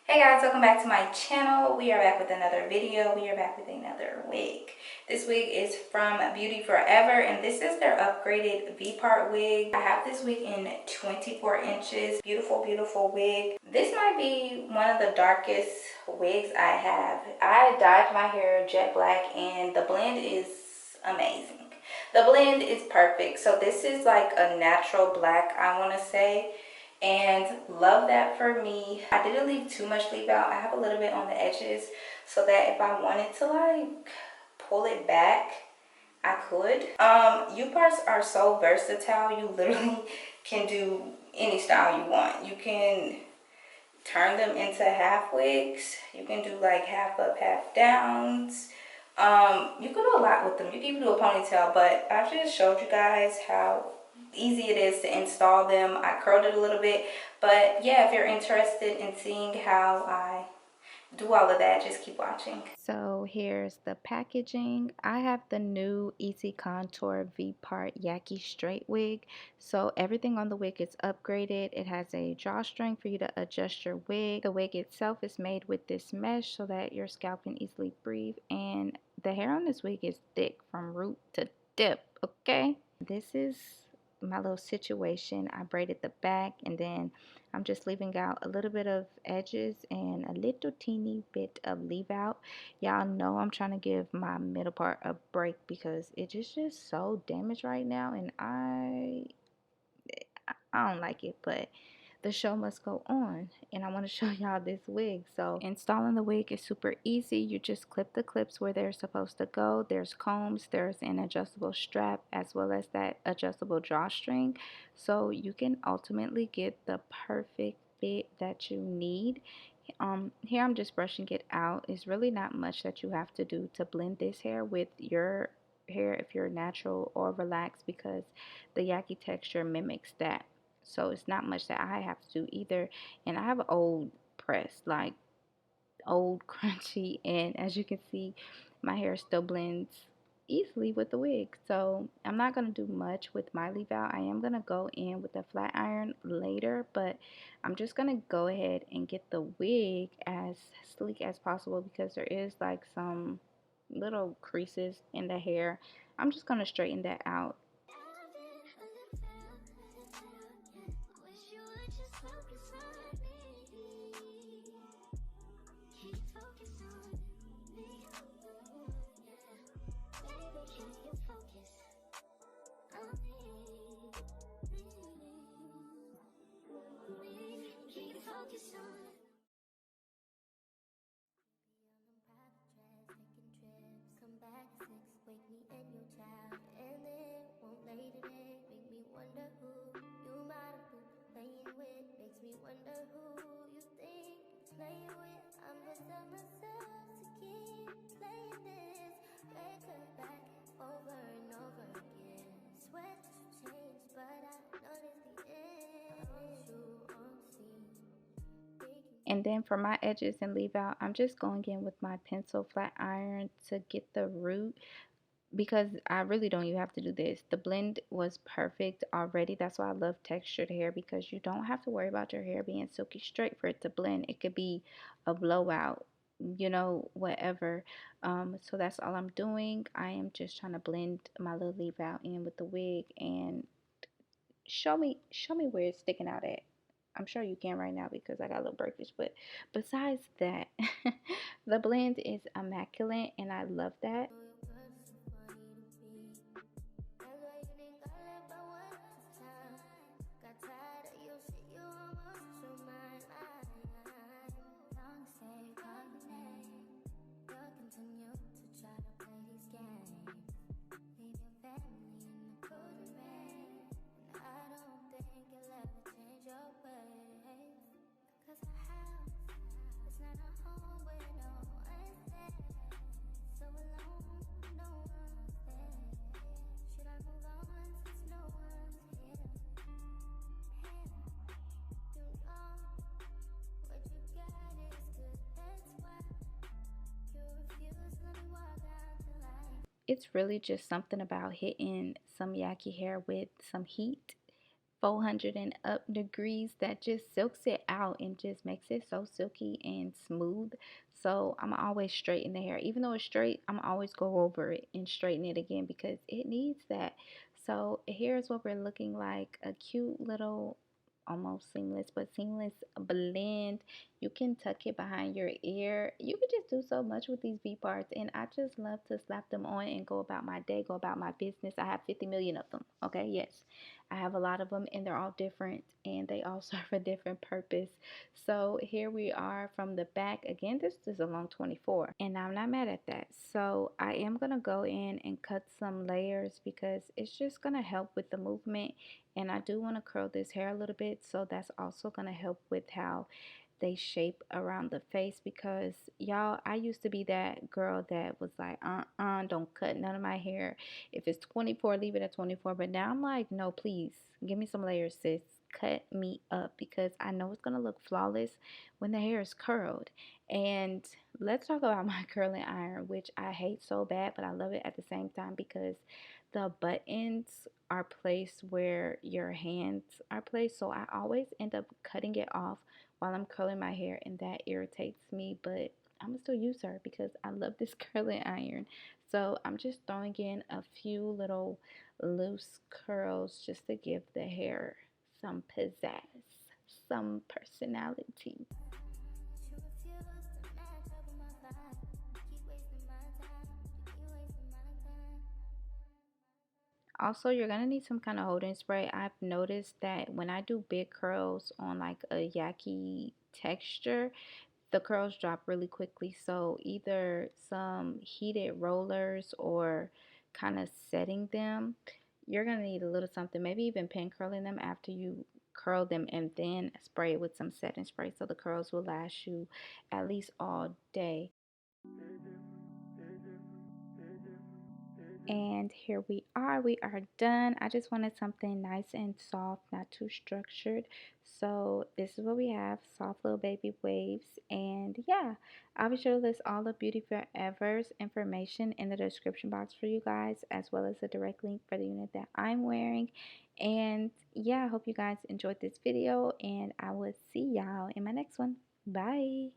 Hey guys, welcome back to my channel. We are back with another video. We are back with another wig. This wig is from Beautyforever, and this is their upgraded VPART wig. I have this wig in 24 inches. Beautiful, beautiful wig. This might be one of the darkest wigs I have. I dyed my hair jet black, and the blend is amazing. The blend is perfect. So this is like a natural black, I want to say, and love that for me. I didn't leave too much leave out. I have a little bit on the edges so that if I wanted to like pull it back, I could. U-parts are so versatile. You literally can do any style you want. You can turn them into half wigs. You can do like half up, half downs. You can do a lot with them. You can even do a ponytail, but I've just showed you guys how easy it is to install them. I curled it a little bit, but yeah, if you're interested in seeing how I do all of that, just keep watching. So here's the packaging. I have the new Easy Contour V-Part Yaki Straight Wig. So everything on the wig is upgraded. It has a drawstring for you to adjust your wig. The wig itself is made with this mesh so that your scalp can easily breathe. And the hair on this wig is thick from root to tip, okay? This is my little situation. I braided the back, and then I'm just leaving out a little bit of edges and a little teeny bit of leave out. Y'all know I'm trying to give my middle part a break because it is just so damaged right now, and I don't like it, but the show must go on, and I want to show y'all this wig. So installing the wig is super easy. You just clip the clips where they're supposed to go. There's combs, there's an adjustable strap, as well as that adjustable drawstring, so you can ultimately get the perfect fit that you need. Here I'm just brushing it out. It's really not much that you have to do to blend this hair with your hair if you're natural or relaxed, because the yaki texture mimics that. So it's not much that I have to do either. And I have an old press, like old crunchy, and as you can see, my hair still blends easily with the wig. So I'm not going to do much with my leave out. I am going to go in with a flat iron later, but I'm just going to go ahead and get the wig as sleek as possible because there is like some little creases in the hair. I'm just going to straighten that out. And then for my edges and leave out, I'm just going in with my pencil flat iron to get the root, because I really don't even have to do this. The blend was perfect already. That's why I love textured hair, because you don't have to worry about your hair being silky straight for it to blend. It could be a blowout, you know, whatever. So that's all I'm doing. I am just trying to blend my little leave out in with the wig, and show me where it's sticking out at. I'm sure you can right now because I got a little breakage, but besides that, the blend is immaculate and I love that. It's really just something about hitting some yaki hair with some heat 400 and up degrees that just silks it out and just makes it so silky and smooth. So I'm always straighten the hair. Even though it's straight, I'm always go over it and straighten it again because it needs that. So here's what we're looking like. A cute little, almost seamless, but seamless blend. You can tuck it behind your ear. You can just do so much with these V parts, and I just love to slap them on and go about my day, go about my business. I have 50 million of them. Okay, yes, I have a lot of them, and they're all different, and they all serve a different purpose. So here we are from the back. Again, this is a long 24, and I'm not mad at that. So I am gonna go in and cut some layers because it's just gonna help with the movement, and I do want to curl this hair a little bit, so that's also gonna help with how they shape around the face. Because y'all, I used to be that girl that was like, don't cut none of my hair. If it's 24, leave it at 24. But now I'm like, no, please give me some layers, sis. Cut me up because I know it's gonna look flawless when the hair is curled. And let's talk about my curling iron, which I hate so bad, but I love it at the same time because the buttons are placed where your hands are placed. So I always end up cutting it off while I'm curling my hair, and that irritates me, but I'm gonna still use her because I love this curling iron. So I'm just throwing in a few little loose curls just to give the hair some pizzazz, some personality. Also, you're gonna need some kind of holding spray. I've noticed that when I do big curls on like a yaki texture, the curls drop really quickly. So either some heated rollers or kind of setting them, you're gonna need a little something, maybe even pin curling them after you curl them, and then spray it with some setting spray so the curls will last you at least all day. And here we are done. I just wanted something nice and soft, not too structured. So this is what we have, soft little baby waves. And yeah, I'll be sure to list all of Beauty Forever's information in the description box for you guys, as well as a direct link for the unit that I'm wearing. And yeah, I hope you guys enjoyed this video, and I will see y'all in my next one. Bye.